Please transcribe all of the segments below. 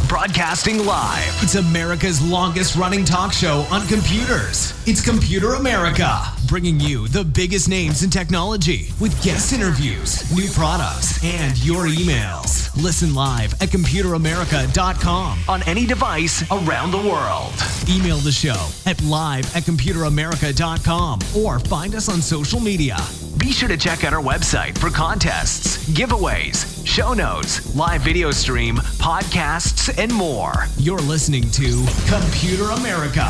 Broadcasting live. It's America's longest running talk show on computers. It's Computer America, bringing you the biggest names in technology with guest interviews, new products, and your emails. Listen live at ComputerAmerica.com on any device around the world. Email the show at live@ComputerAmerica.com or find us on social media. Be sure to check out our website for contests, giveaways, show notes, live video stream, podcasts, and more. You're listening to Computer America.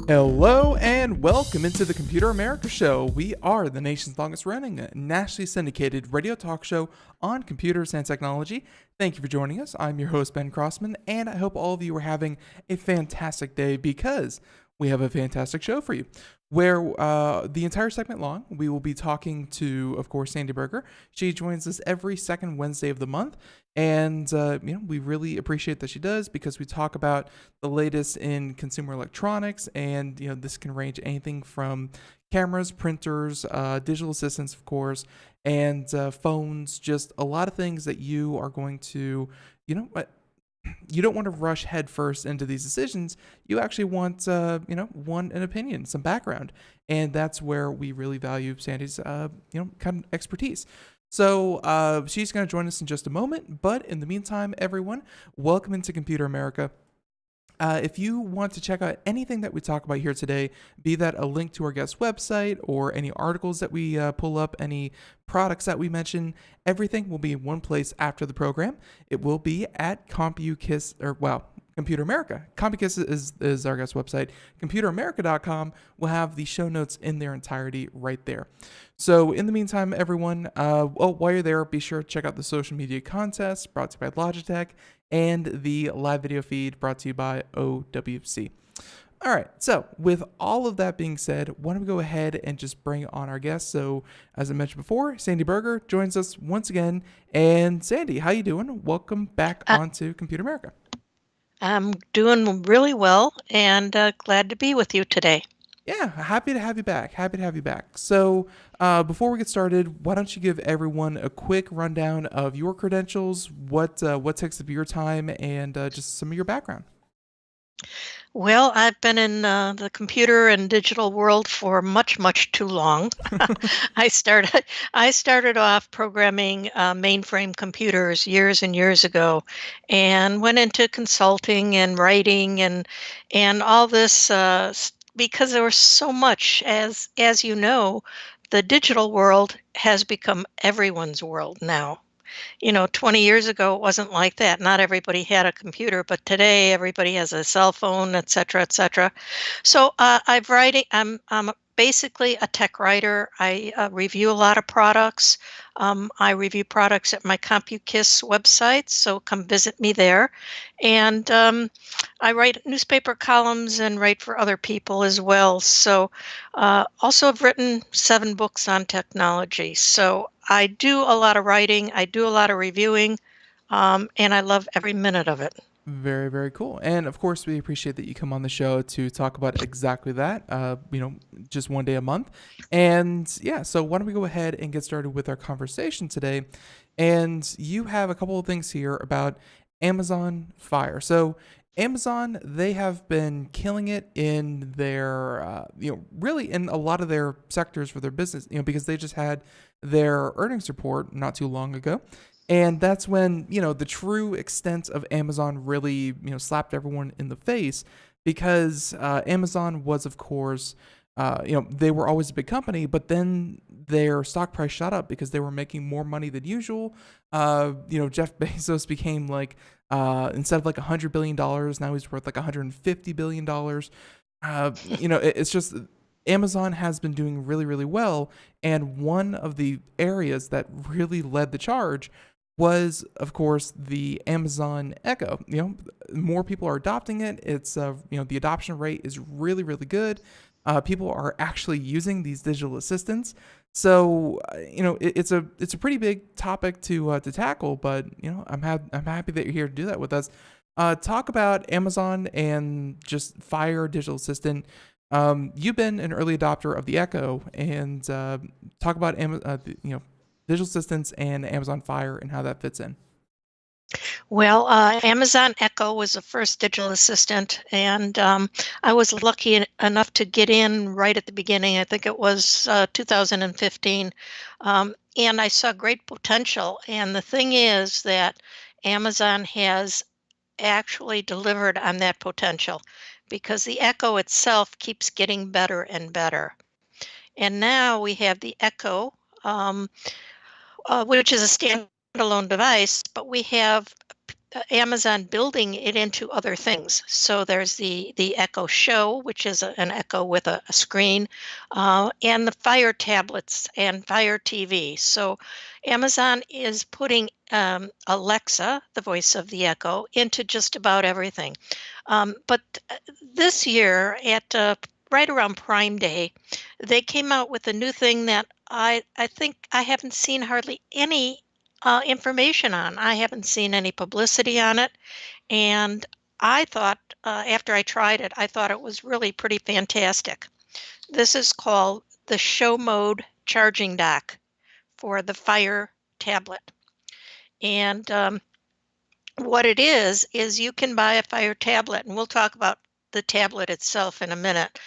Hello and welcome into the Computer America Show. We are the nation's longest running, nationally syndicated radio talk show on computers and technology. Thank you for joining us. I'm your host, Ben Crossman, and I hope all of you are having a fantastic day because we have a fantastic show for you, where the entire segment long, we will be talking to, of course, Sandy Berger. She joins us every second Wednesday of the month, and we really appreciate that she does because we talk about the latest in consumer electronics, and this can range anything from cameras, printers, digital assistants, of course, and phones. Just a lot of things that you are going to, you don't want to rush headfirst into these decisions. You actually want, an opinion, some background, and that's where we really value Sandy's, kind of expertise. So she's going to join us in just a moment. But in the meantime, everyone, welcome into Computer America. If you want to check out anything that we talk about here today, be that a link to our guest website or any articles that we pull up, any products that we mention, everything will be in one place after the program. It will be at Compukiss, Computer America. Compukiss is our guest website. ComputerAmerica.com will have the show notes in their entirety right there. So in the meantime, everyone, while you're there, be sure to check out the social media contest brought to you by Logitech and the live video feed brought to you by OWC. All right, so with all of that being said, why don't we go ahead and just bring on our guest. So as I mentioned before, Sandy Berger joins us once again. And Sandy, how you doing? Welcome back onto Computer America. I'm doing really well and glad to be with you today. Yeah, happy to have you back. So before we get started, why don't you give everyone a quick rundown of your credentials, what takes up your time, and just some of your background. Well, I've been in the computer and digital world for much, much too long. I started off programming mainframe computers years and years ago, and went into consulting and writing and all this because there was so much. As you know, the digital world has become everyone's world now. 20 years ago, it wasn't like that. Not everybody had a computer, but today everybody has a cell phone, et cetera, et cetera. So I'm basically a tech writer. I review a lot of products. I review products at my Compukiss website, so come visit me there. And I write newspaper columns and write for other people as well. So also I've written 7 books on technology. So I do a lot of writing, I do a lot of reviewing, and I love every minute of it. Very, very cool. And of course, we appreciate that you come on the show to talk about exactly that, just one day a month. And yeah, so why don't we go ahead and get started with our conversation today. And you have a couple of things here about Amazon Fire. So Amazon, they have been killing it in their, really in a lot of their sectors for their business, because they just had their earnings report not too long ago. And that's when, the true extent of Amazon really, slapped everyone in the face because Amazon was, of course, they were always a big company, but then their stock price shot up because they were making more money than usual. Jeff Bezos became like, instead of like $100 billion, now he's worth like $150 billion. It's just Amazon has been doing really, really well. And one of the areas that really led the charge was, of course, the Amazon Echo. More people are adopting it. It's, the adoption rate is really, really good. People are actually using these digital assistants. So, it's a pretty big topic to tackle. But I'm happy that you're here to do that with us. Talk about Amazon and just Fire digital assistant. You've been an early adopter of the Echo, and talk about digital assistants and Amazon Fire and how that fits in. Well, Amazon Echo was the first digital assistant, and I was lucky enough to get in right at the beginning. I think it was 2015, and I saw great potential. And the thing is that Amazon has actually delivered on that potential because the Echo itself keeps getting better and better. And now we have the Echo, which is a standalone device, but we have Amazon building it into other things. So there's the Echo Show, which is an Echo with a screen, and the Fire tablets and Fire TV. So Amazon is putting Alexa, the voice of the Echo, into just about everything. But this year, at right around Prime Day, they came out with a new thing that I think I haven't seen hardly any information on. I haven't seen any publicity on it. And I thought, after I tried it, I thought it was really pretty fantastic. This is called the Show Mode Charging Dock for the Fire tablet. And what it is you can buy a Fire tablet, and we'll talk about the tablet itself in a minute,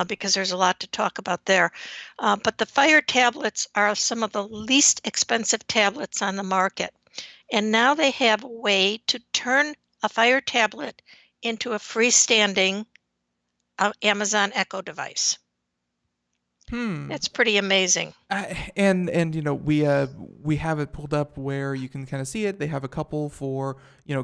because there's a lot to talk about there. But the Fire tablets are some of the least expensive tablets on the market. And now they have a way to turn a Fire tablet into a freestanding Amazon Echo device. It's pretty amazing. And we have it pulled up where you can kind of see it. They have a couple for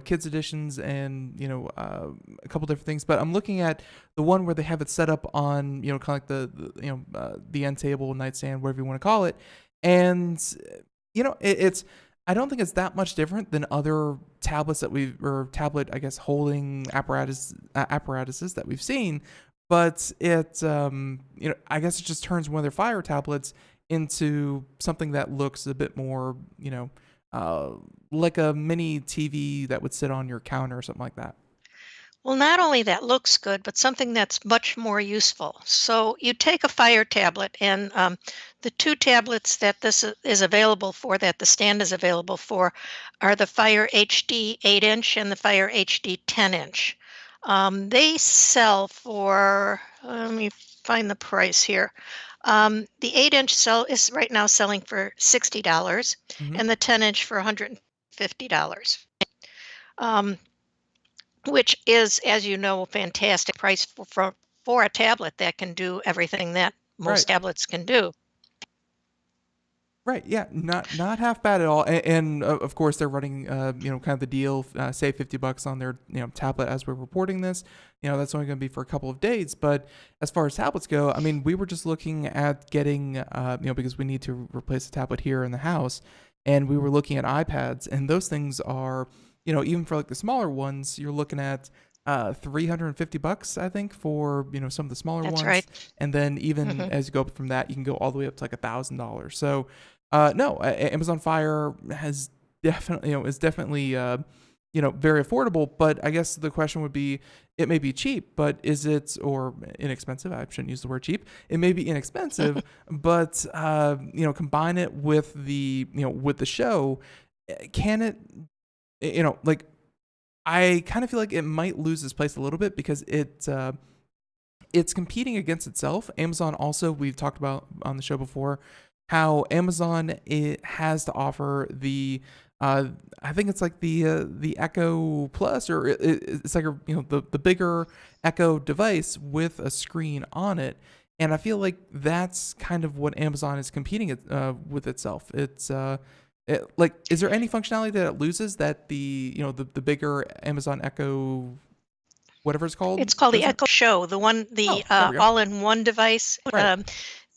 kids editions and a couple different things. But I'm looking at the one where they have it set up on kind of like the end table, nightstand, whatever you want to call it. And it's I don't think it's that much different than other tablets or tablet, I guess, holding apparatuses that we've seen. But it, I guess it just turns one of their Fire tablets into something that looks a bit more, like a mini TV that would sit on your counter or something like that. Well, not only that looks good, but something that's much more useful. So you take a Fire tablet, and the two tablets that this is available for, that the stand is available for, are the Fire HD 8-inch and the Fire HD 10-inch. They sell for, let me find the price here. The 8-inch is right now selling for $60, and the 10-inch for $150. Which is, as you know, a fantastic price for a tablet that can do everything that most tablets can do. Right. Yeah. Not half bad at all. And of course, they're running, kind of the deal, save $50 on their, tablet as we're reporting this. That's only going to be for a couple of days. But as far as tablets go, I mean, we were just looking at getting, because we need to replace the tablet here in the house, and we were looking at iPads, and those things are, even for like the smaller ones, you're looking at $350, I think, for some of the smaller ones. Right. And then even as you go up from that, you can go all the way up to like $1,000. So no, Amazon Fire is definitely very affordable. But I guess the question would be, it may be cheap, but is it, or inexpensive? I shouldn't use the word cheap. It may be inexpensive, but combine it with the with the show, can it? Like, I kind of feel like it might lose its place a little bit because it's competing against itself. Amazon also, we've talked about on the show before, how Amazon has to offer the I think it's like the Echo Plus, or it's like the bigger Echo device with a screen on it. And I feel like that's kind of what Amazon is competing with itself. Like, is there any functionality that it loses that the bigger Amazon Echo, whatever it's called, It's called the doesn't? Echo Show. The Oh, there we go. all-in-one device Right.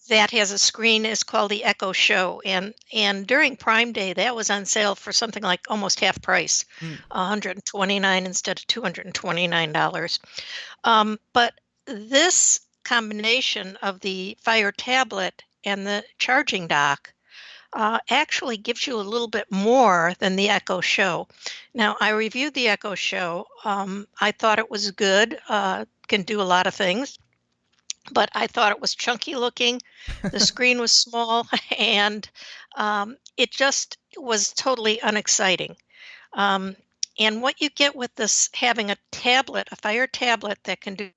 that has a screen is called the Echo Show. And during Prime Day, that was on sale for something like almost half price, Mm. $129 instead of $229. But this combination of the Fire tablet and the charging dock actually gives you a little bit more than the Echo Show. Now, I reviewed the Echo Show. I thought it was good, can do a lot of things, but I thought it was chunky looking. The screen was small, and it just was totally unexciting. Um, and what you get with this having a tablet, a Fire tablet that can do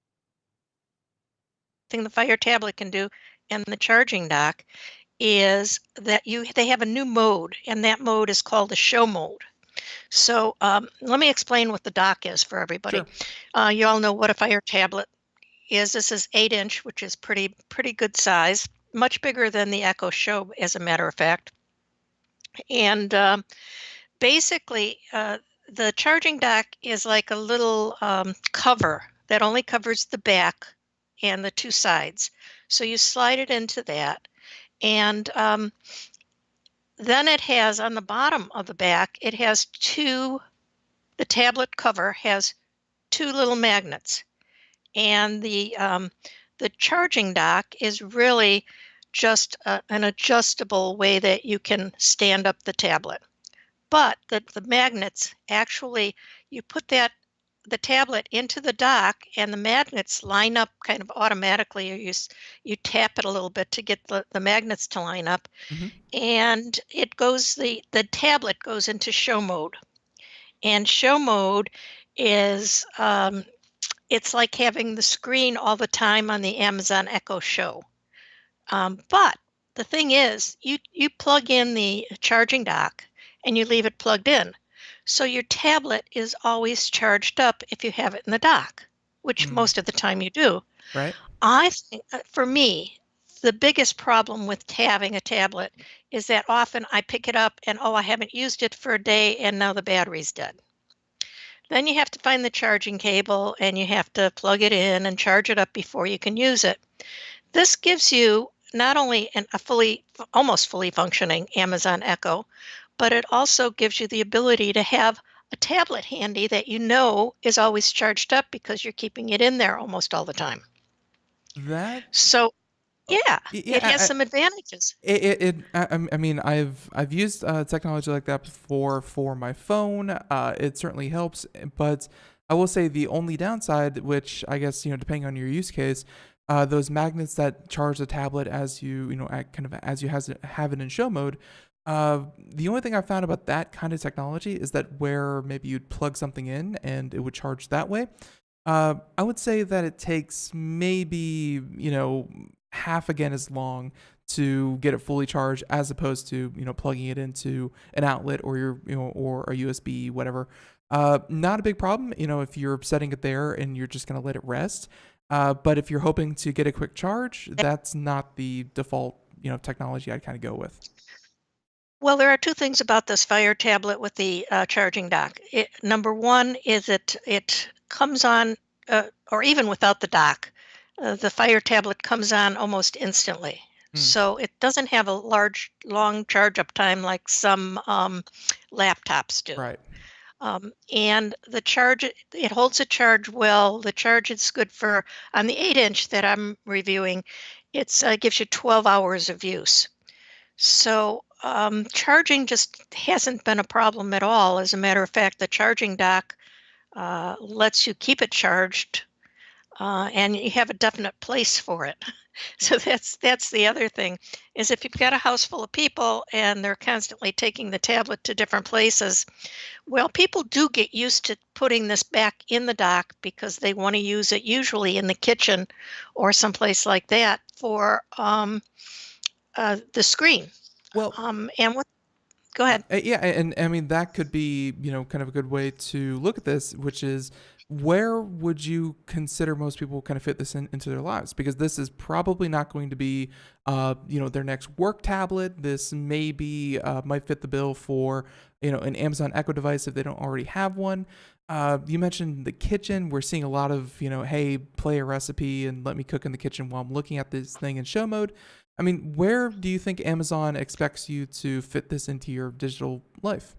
thing the Fire tablet can do, and the charging dock is that they have a new mode, and that mode is called the show mode. So let me explain what the dock is for everybody. Sure. You all know what a Fire tablet is. This is 8-inch, which is pretty good size, much bigger than the Echo Show, as a matter of fact. And basically, the charging dock is like a little cover that only covers the back and the two sides. So you slide it into that. And then it has on the bottom of the back, it has the tablet cover has two little magnets. And the charging dock is really just an adjustable way that you can stand up the tablet. But the magnets actually, you put the tablet into the dock, and the magnets line up kind of automatically, or you tap it a little bit to get the magnets to line up, Hmm. and the tablet goes into show mode. And show mode is it's like having the screen all the time on the Amazon Echo Show. But the thing is, you plug in the charging dock and you leave it plugged in. So your tablet is always charged up if you have it in the dock, which Mm. most of the time you do. Right. I think, for me, the biggest problem with having a tablet is that often I pick it up and, I haven't used it for a day and now the battery's dead. Then you have to find the charging cable and you have to plug it in and charge it up before you can use it. This gives you not only almost fully functioning Amazon Echo, but it also gives you the ability to have a tablet handy that you know is always charged up because you're keeping it in there almost all the time. That So, yeah, yeah, it has some advantages. I mean, I've used technology like that before for my phone. It certainly helps, but I will say the only downside, which I guess depending on your use case, those magnets that charge the tablet as as you have it in show mode. The only thing I found about that kind of technology is that where maybe you'd plug something in and it would charge that way. I would say that it takes maybe half again as long to get it fully charged as opposed to plugging it into an outlet or or a USB whatever. Not a big problem if you're setting it there and you're just gonna let it rest. But if you're hoping to get a quick charge, that's not the default technology I'd kind of go with. Well, there are two things about this Fire tablet with the charging dock. Number one is it comes on, or even without the dock, the Fire tablet comes on almost instantly. Mm. So it doesn't have a long charge up time like some laptops do. Right. And the charge, it holds a charge well. The charge is good for, on the 8-inch that I'm reviewing, it gives you 12 hours of use. So charging just hasn't been a problem at all. As a matter of fact, the charging dock lets you keep it charged, and you have a definite place for it. So that's the other thing, is if you've got a house full of people and they're constantly taking the tablet to different places, well, people do get used to putting this back in the dock because they want to use it usually in the kitchen or someplace like that for the screen. Well, And what? Go ahead. Yeah, and I mean that could be, kind of a good way to look at this, which is where would you consider most people kind of fit this into their lives? Because this is probably not going to be, their next work tablet. This maybe might fit the bill for, an Amazon Echo device if they don't already have one. You mentioned the kitchen. We're seeing a lot of, hey, play a recipe and let me cook in the kitchen while I'm looking at this thing in show mode. I mean, where do you think Amazon expects you to fit this into your digital life?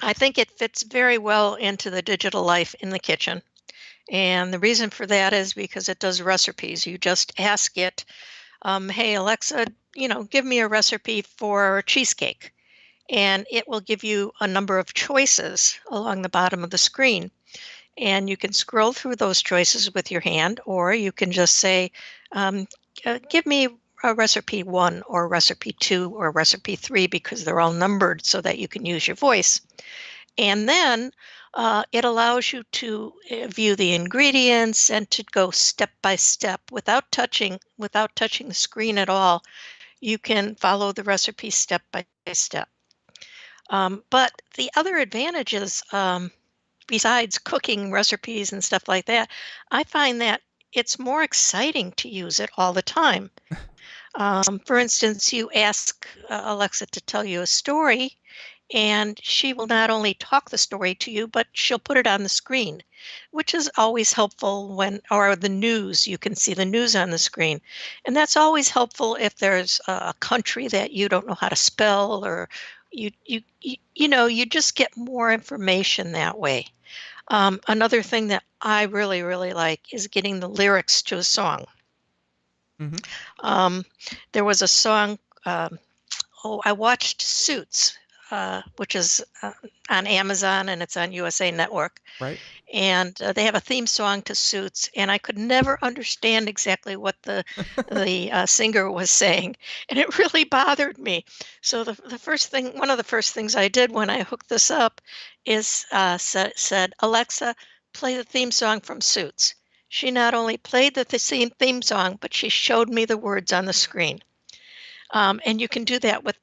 I think it fits very well into the digital life in the kitchen. And the reason for that is because it does recipes. You just ask it, hey, Alexa, give me a recipe for cheesecake. And it will give you a number of choices along the bottom of the screen. And you can scroll through those choices with your hand, or you can just say, give me a recipe 1 or recipe 2 or recipe 3, because they're all numbered so that you can use your voice. And then it allows you to view the ingredients and to go step by step without touching the screen at all. You can follow the recipe step by step. But the other advantages, besides cooking recipes and stuff like that, I find that it's more exciting to use it all the time. For instance, you ask Alexa to tell you a story, and she will not only talk the story to you, but she'll put it on the screen, which is always helpful or the news, you can see the news on the screen. And that's always helpful if there's a country that you don't know how to spell, or you just get more information that way. Another thing that I really, really like is getting the lyrics to a song. Mm-hmm. There was a song, I watched Suits, which is on Amazon, and it's on USA Network. Right. And they have a theme song to Suits, and I could never understand exactly what the singer was saying, and it really bothered me. So one of the first things I did when I hooked this up is said, Alexa, play the theme song from Suits. She not only played the same theme song, but she showed me the words on the screen. And you can do that with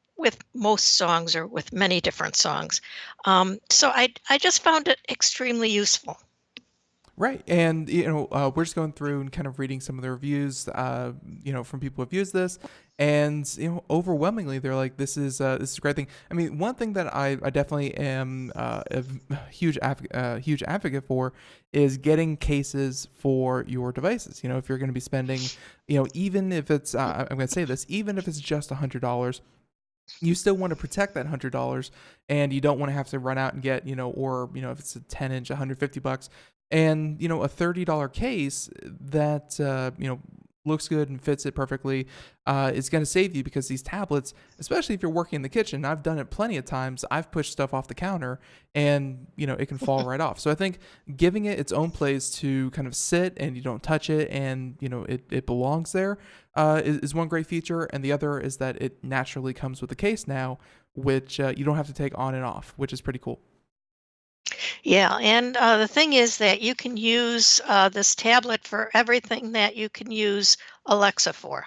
most songs, or with many different songs. So I just found it extremely useful. Right. And, we're just going through and kind of reading some of the reviews, from people who've used this. And, overwhelmingly, they're like, this is a great thing. I mean, one thing that I definitely am a huge advocate for is getting cases for your devices. If you're going to be spending, even if it's, I'm going to say this, even if it's just $100, you still want to protect that $100, and you don't want to have to run out and get, if it's a 10-inch, $150, and, a $30 case that, looks good and fits it perfectly, is going to save you, because these tablets, especially if you're working in the kitchen, I've done it plenty of times. I've pushed stuff off the counter and, it can fall right off. So I think giving it its own place to kind of sit and you don't touch it, and, it belongs there, is one great feature. And the other is that it naturally comes with a case now, which you don't have to take on and off, which is pretty cool. Yeah, and the thing is that you can use this tablet for everything that you can use Alexa for.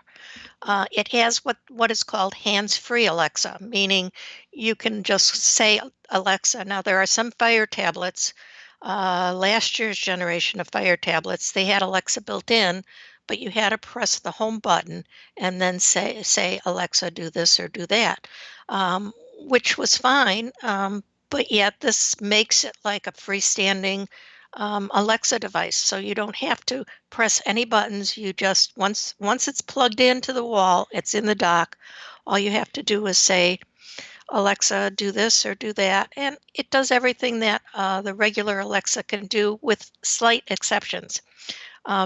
It has what is called hands-free Alexa, meaning you can just say Alexa. Now, there are some Fire tablets, last year's generation of Fire tablets, they had Alexa built in, but you had to press the home button and then say Alexa, do this or do that, which was fine. But yet this makes it like a freestanding Alexa device. So you don't have to press any buttons. You just, once it's plugged into the wall, it's in the dock, all you have to do is say, Alexa, do this or do that. And it does everything that the regular Alexa can do, with slight exceptions.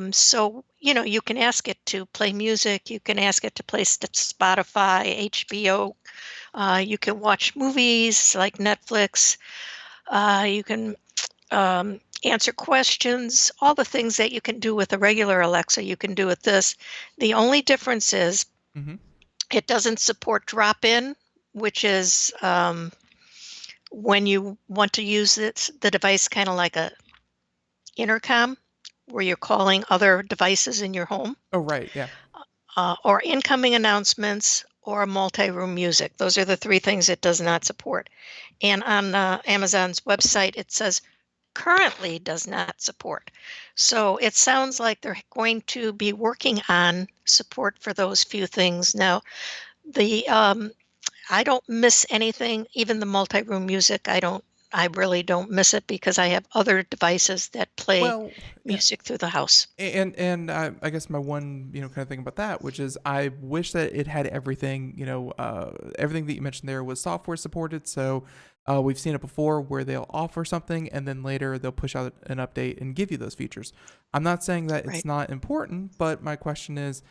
So, you can ask it to play music. You can ask it to play Spotify, HBO. You can watch movies like Netflix. You can answer questions. All the things that you can do with a regular Alexa, you can do with this. The only difference is it doesn't support drop-in, which is when you want to use the device kind of like a intercom, where you're calling other devices in your home. Oh, right. Yeah. Or incoming announcements, or multi-room music. Those are the three things it does not support. And on Amazon's website, it says currently does not support. So it sounds like they're going to be working on support for those few things. Now, the I don't miss anything, even the multi-room music. I really don't miss it because I have other devices that play Well, yeah, music through the house. and I guess my one kind of thing about that, which is I wish that it had everything. Everything that you mentioned there was software supported. So we've seen it before where they'll offer something and then later they'll push out an update and give you those features. I'm not saying that it's Right. not important, but my question is,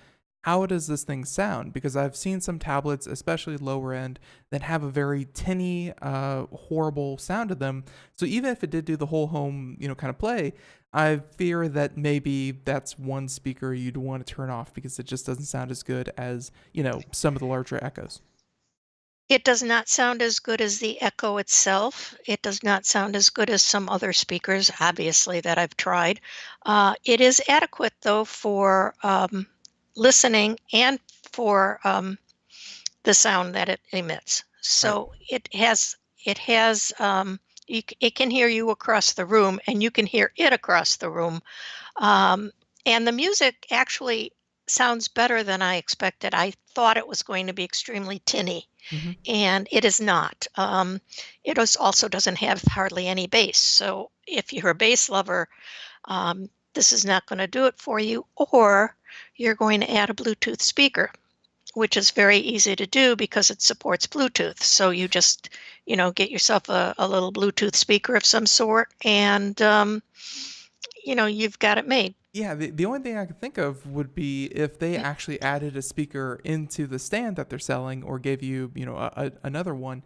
how does this thing sound? Because I've seen some tablets, especially lower end, that have a very tinny, horrible sound to them. So even if it did do the whole home, kind of play, I fear that maybe that's one speaker you'd want to turn off because it just doesn't sound as good as, some of the larger Echoes. It does not sound as good as the Echo itself. It does not sound as good as some other speakers, obviously, that I've tried. It is adequate, though, for listening and for the sound that it emits. Right. So it can hear you across the room, and you can hear it across the room. Um, and the music actually sounds better than I expected. I thought it was going to be extremely tinny, Mm-hmm. and it is not. Also doesn't have hardly any bass. So if you're a bass lover, this is not going to do it for you, or you're going to add a Bluetooth speaker, which is very easy to do because it supports Bluetooth. So you just, get yourself a little Bluetooth speaker of some sort, and you've got it made. Yeah, the only thing I could think of would be if they actually added a speaker into the stand that they're selling or gave you, another one.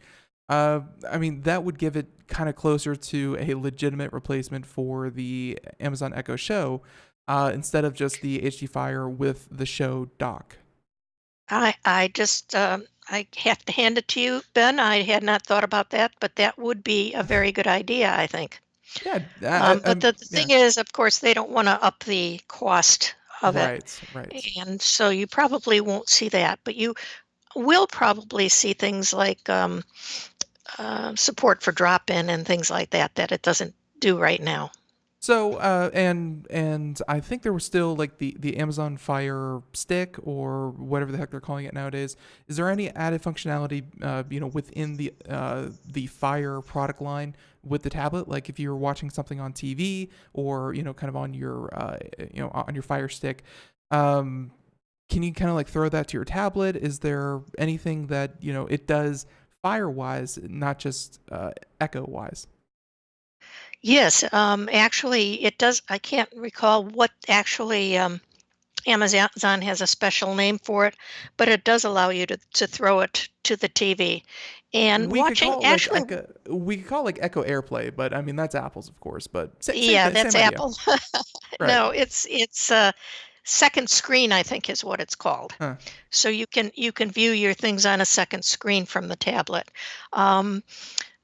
I mean, that would give it kind of closer to a legitimate replacement for the Amazon Echo Show instead of just the HD Fire with the Show dock. I just I have to hand it to you, Ben. I had not thought about that, but that would be a very good idea, I think. Yeah, But the yeah, thing is, of course, they don't want to up the cost of it, right, right. and so you probably won't see that. But you will probably see things like support for drop-in and things like that that it doesn't do right now. So, and I think there was still like the Amazon Fire Stick or whatever the heck they're calling it nowadays. Is there any added functionality, within the Fire product line with the tablet? Like if you were watching something on TV or kind of on your Fire Stick, um, can you kind of like throw that to your tablet? Is there anything that it does Fire wise, not just Echo wise? Yes, actually, it does. I can't recall what actually Amazon has a special name for it, but it does allow you to throw it to the TV. And We could watching, call it like actually, Echo. We could call it like Echo AirPlay, but I mean that's Apple's, of course. But same yeah, thing, that's same idea. Apple. Right. No, it's second screen, I think is what it's called. Huh. So you can view your things on a second screen from the tablet. Um,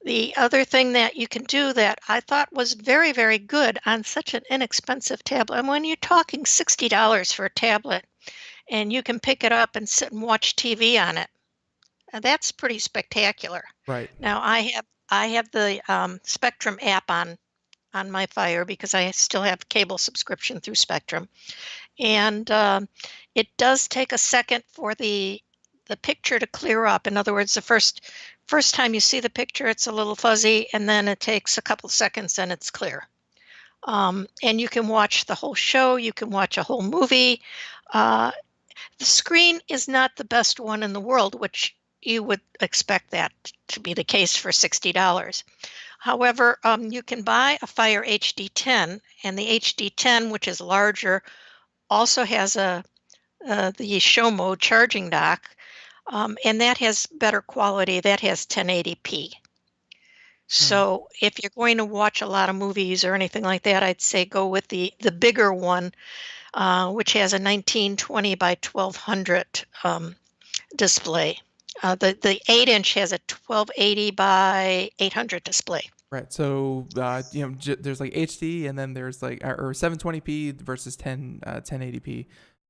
the other thing that you can do that I thought was very, very good on such an inexpensive tablet, and when you're talking $60 for a tablet, and you can pick it up and sit and watch TV on it, that's pretty spectacular. Right. Now I have the Spectrum app on my Fire because I still have cable subscription through Spectrum, and it does take a second for the picture to clear up. In other words, the first time you see the picture, it's a little fuzzy, and then it takes a couple seconds and it's clear. And you can watch the whole show. You can watch a whole movie. Uh, the screen is not the best one in the world, which you would expect that to be the case for $60. However, you can buy a Fire HD10, and the HD10, which is larger, also has the show mode charging dock, and that has better quality. That has 1080p. Hmm. So if you're going to watch a lot of movies or anything like that, I'd say go with the bigger one, which has a 1920 by 1200 display. The 8-inch has a 1280 by 800 display. Right. So there's like HD, and then there's like or 720p versus 1080p.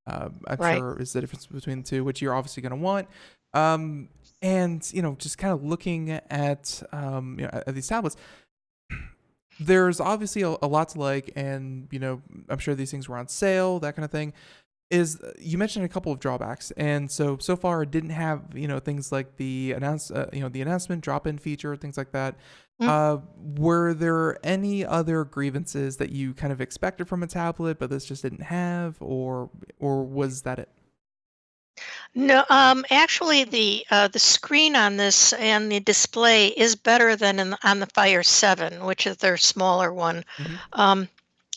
I'm Right. sure is the difference between the two, which you're obviously going to want. Um, and just kind of looking at at these tablets, there's obviously a lot to like, and I'm sure these things were on sale, that kind of thing. Is you mentioned a couple of drawbacks, and so far it didn't have things like the the announcement drop-in feature, things like that. Mm. Were there any other grievances that you kind of expected from a tablet, but this just didn't have, or was that it? No, actually, the screen on this and the display is better than on the Fire 7, which is their smaller one. Hmm. Um,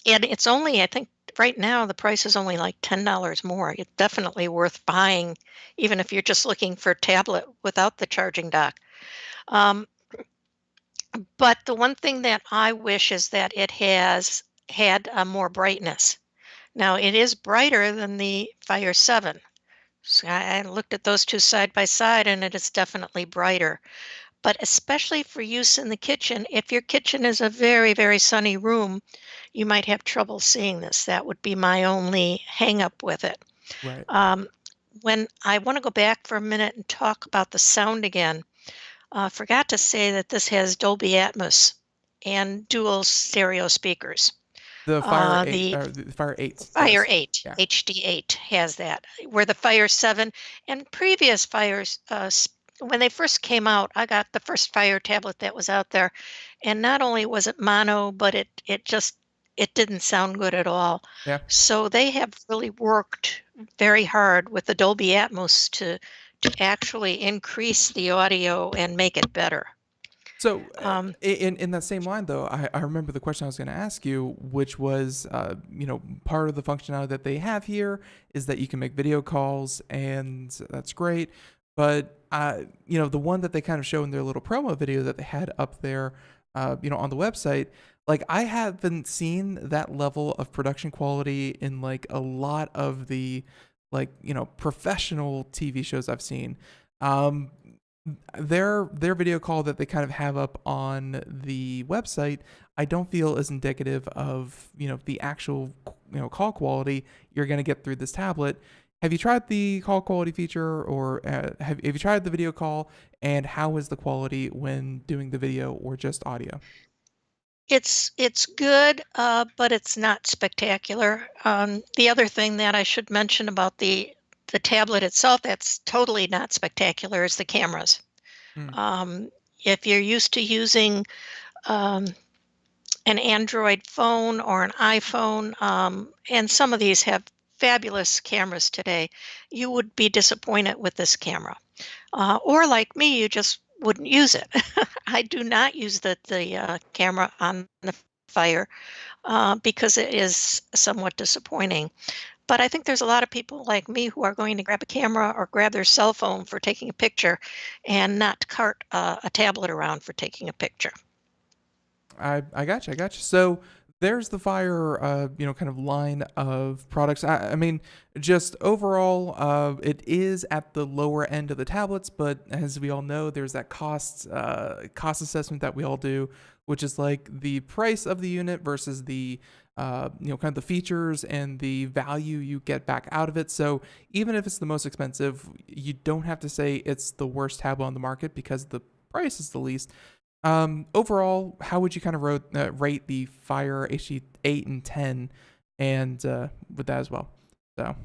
and it's only, I think, right now the price is only like $10 more. It's definitely worth buying, even if you're just looking for a tablet without the charging dock. Um, but the one thing that I wish is that it has had more brightness. Now, it is brighter than the Fire 7. So I looked at those two side by side, and it is definitely brighter. But especially for use in the kitchen, if your kitchen is a very, very sunny room, you might have trouble seeing this. That would be my only hang up with it. Right. Um, when I want to go back for a minute and talk about the sound again, forgot to say that this has Dolby Atmos and dual stereo speakers. The Fire 8, The or the Fire 8 Fire does. 8, Yeah. HD8 has that, where the Fire 7 and previous Fires, when they first came out, I got the first Fire tablet that was out there, and not only was it mono, but it didn't sound good at all. Yeah. So they have really worked very hard with the Dolby Atmos to actually increase the audio and make it better. So, Um, in that same line, though, I remember the question I was going to ask you, which was, part of the functionality that they have here is that you can make video calls, and that's great. But, the one that they kind of show in their little promo video that they had up there, on the website, like I haven't seen that level of production quality in like a lot of the like professional TV shows I've seen. Um, their video call that they kind of have up on the website, I don't feel is indicative of the actual call quality you're going to get through this tablet. Have you tried the call quality feature, or have you tried the video call, and how is the quality when doing the video or just audio? it's good, but it's not spectacular. The other thing that I should mention about the tablet itself that's totally not spectacular is the cameras. Mm. Um, if you're used to using um, an Android phone or an iPhone, and some of these have fabulous cameras today, you would be disappointed with this camera. Or like me, you just wouldn't use it. I do not use the camera on the Fire because it is somewhat disappointing. But I think there's a lot of people like me who are going to grab a camera or grab their cell phone for taking a picture and not cart a tablet around for taking a picture. I got you. I got you. So there's the Fire, kind of line of products. I mean, just overall, it is at the lower end of the tablets, but as we all know, there's that cost assessment that we all do, which is like the price of the unit versus the kind of the features and the value you get back out of it. So even if it's the most expensive, you don't have to say it's the worst tablet on the market because the price is the least. Overall, how would you kind of rate the Fire HD 8 and 10, and with that as well? So,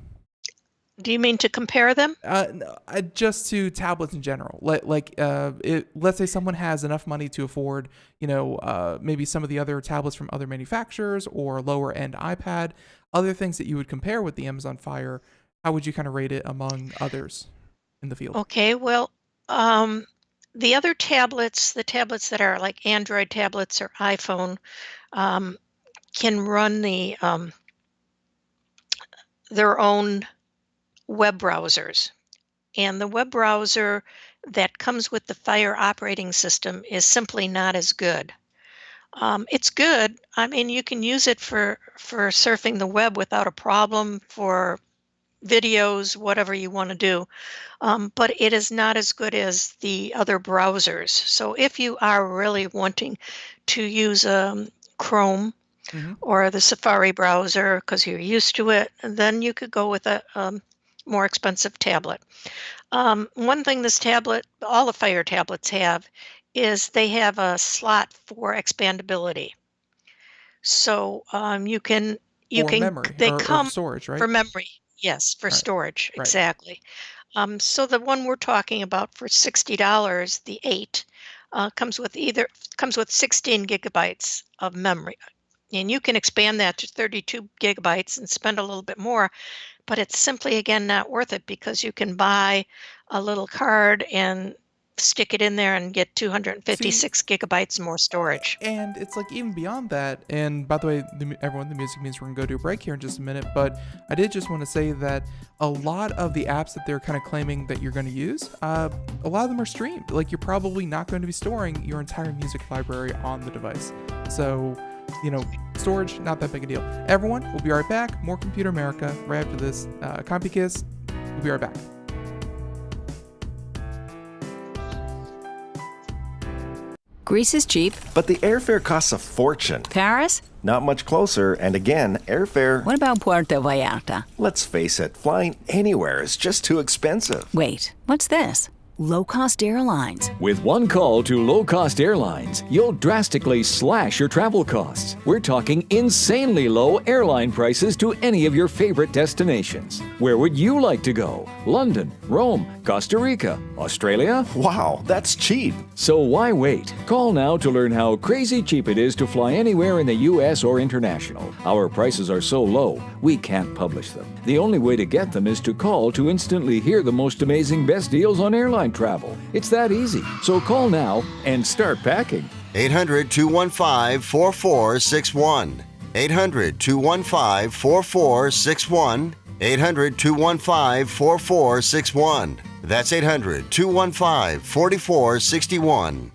Do you mean to compare them? no, just to tablets in general. Let's say someone has enough money to afford, maybe some of the other tablets from other manufacturers or lower end iPad, other things that you would compare with the Amazon Fire. How would you kind of rate it among others in the field? Okay, well, um, the other tablets, the tablets that are like Android tablets or iPhone, um, can run their own web browsers. And the web browser that comes with the Fire operating system is simply not as good. It's good. I mean, you can use it for surfing the web without a problem, for videos, whatever you want to do. But it is not as good as the other browsers. So if you are really wanting to use Chrome Mm-hmm. or the Safari browser because you're used to it, then you could go with a more expensive tablet. One thing this tablet, all the Fire tablets have, is they have a slot for expandability. So you For can memory they or come storage, for right? memory. Yes, for All right. storage, Right. exactly. So the one we're talking about for $60, the 8, comes with 16 gigabytes of memory, and you can expand that to 32 gigabytes and spend a little bit more, but it's simply again not worth it because you can buy a little card and stick it in there and get See, 256 gigabytes more storage. and it's like even beyond that. And by the way, everyone, the music means we're gonna go to a break here in just a minute. But I did just want to say that a lot of the apps that they're kind of claiming that you're going to use, a lot of them are streamed. Like you're probably not going to be storing your entire music library on the device. So, storage not that big a deal. Everyone, we'll be right back. More Computer America right after this. Compukiss. We'll be right back. Greece is cheap. But the airfare costs a fortune. Paris? Not much closer, and again, airfare... What about Puerto Vallarta? Let's face it, flying anywhere is just too expensive. Wait, what's this? Low-cost airlines. With one call to low-cost airlines, you'll drastically slash your travel costs. We're talking insanely low airline prices to any of your favorite destinations. Where would you like to go? London, Rome, Costa Rica, Australia? Wow, that's cheap. So why wait? Call now to learn how crazy cheap it is to fly anywhere in the U.S. or international. Our prices are so low, we can't publish them. The only way to get them is to call to instantly hear the most amazing best deals on airline travel. It's that easy. So call now and start packing. 800-215-4461. 800-215-4461. 800-215-4461. That's 800-215-4461.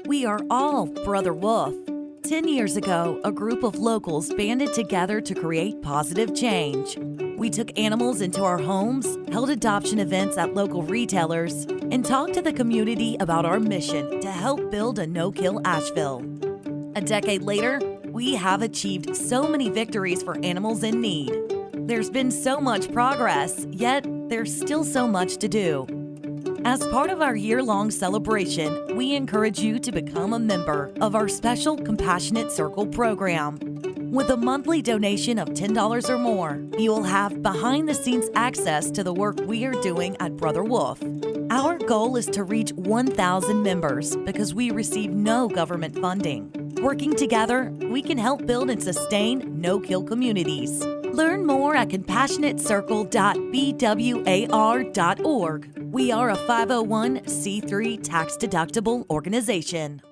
We are all Brother Wolf. 10 years ago, a group of locals banded together to create positive change. We took animals into our homes, held adoption events at local retailers, and talked to the community about our mission to help build a no-kill Asheville. A decade later, we have achieved so many victories for animals in need. There's been so much progress, yet there's still so much to do. As part of our year-long celebration, we encourage you to become a member of our special Compassionate Circle program. With a monthly donation of $10 or more, you will have behind-the-scenes access to the work we are doing at Brother Wolf. Our goal is to reach 1,000 members because we receive no government funding. Working together, we can help build and sustain no-kill communities. Learn more at compassionatecircle.bwar.org. We are a 501c3 tax-deductible organization.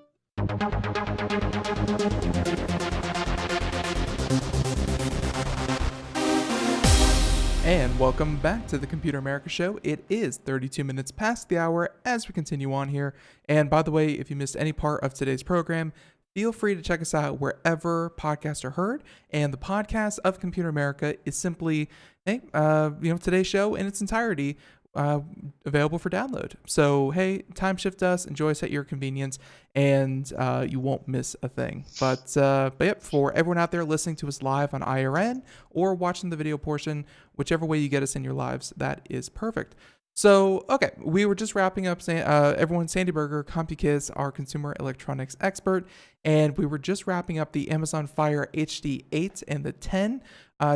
And welcome back to the Computer America Show. It is 32 minutes past the hour as we continue on here. And by the way, if you missed any part of today's program, feel free to check us out wherever podcasts are heard. And the podcast of Computer America is simply, today's show in its entirety, available for download. So, hey, time shift us, enjoy us at your convenience, and you won't miss a thing. But yep, for everyone out there listening to us live on IRN or watching the video portion, whichever way you get us in your lives, that is perfect. So, okay, we were just wrapping up, everyone, Sandy Berger, Compukiss, our consumer electronics expert, and we were just wrapping up the Amazon Fire HD 8 and the 10,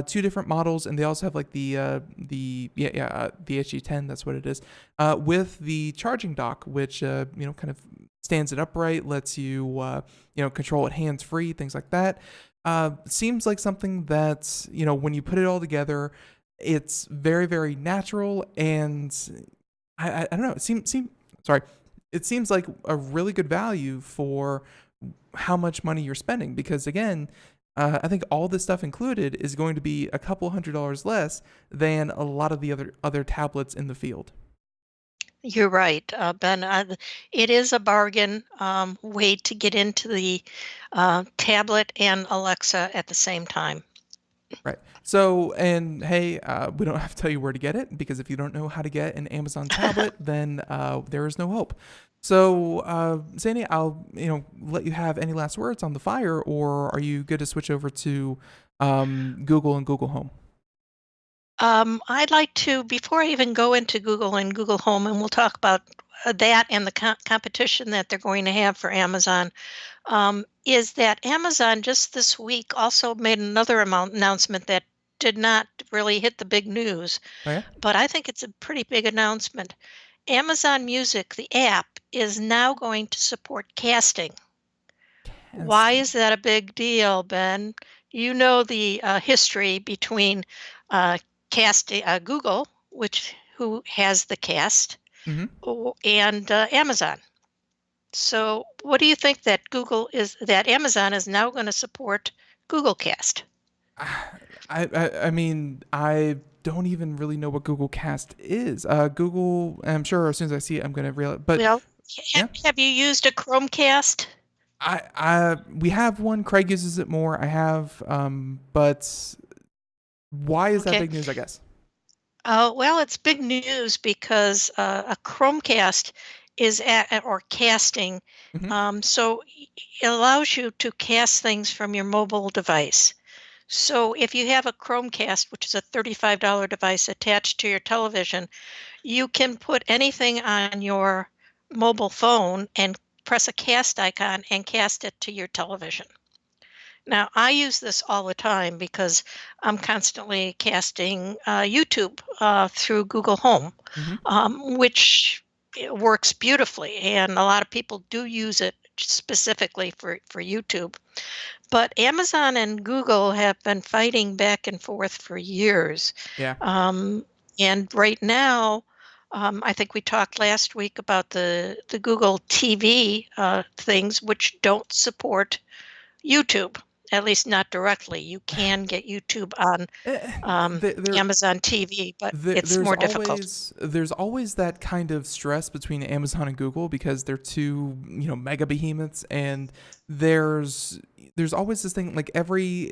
two different models, and they also have like the HD 10, that's what it is, with the charging dock, which, kind of stands it upright, lets you, control it hands-free, things like that. Seems like something that, when you put it all together, it's very, very natural, and I don't know. It seems like a really good value for how much money you're spending, because again, I think all this stuff included is going to be a couple $100 less than a lot of the other tablets in the field. You're right, Ben. It is a bargain way to get into the tablet and Alexa at the same time. Right. So, and hey, we don't have to tell you where to get it, because if you don't know how to get an Amazon tablet, then there is no hope. So, Sandy, I'll let you have any last words on the Fire, or are you good to switch over to Google and Google Home? I'd like to, before I even go into Google and Google Home, and we'll talk about that and the competition that they're going to have for Amazon, is that Amazon just this week also made another announcement that did not really hit the big news, Oh yeah. but I think it's a pretty big announcement. Amazon Music, the app, is now going to support casting. Why is that a big deal, Ben? You know the history between uh, Google, who has the cast, Mm-hmm. and Amazon. So, what do you think that Amazon is now going to support Google Cast? I mean, I don't even really know what Google Cast is. Google, I'm sure as soon as I see it, I'm gonna realize. But Well, yeah, have you used a Chromecast? we have one. Craig uses it more. I have, but why is that Okay. big news? I guess. Well, it's big news because a Chromecast or casting, Mm-hmm. so it allows you to cast things from your mobile device. So if you have a Chromecast, which is a $35 device attached to your television, you can put anything on your mobile phone and press a cast icon and cast it to your television. Now, I use this all the time because I'm constantly casting YouTube through Google Home, Mm-hmm. which it works beautifully. And a lot of people do use it specifically for YouTube. But Amazon and Google have been fighting back and forth for years. Yeah. Um, and right now, I think we talked last week about the Google TV things, which don't support YouTube, at least not directly. You can get YouTube on There, Amazon TV, but it's there's more difficult. always that kind of stress between Amazon and Google because they're two mega behemoths, and there's always this thing like every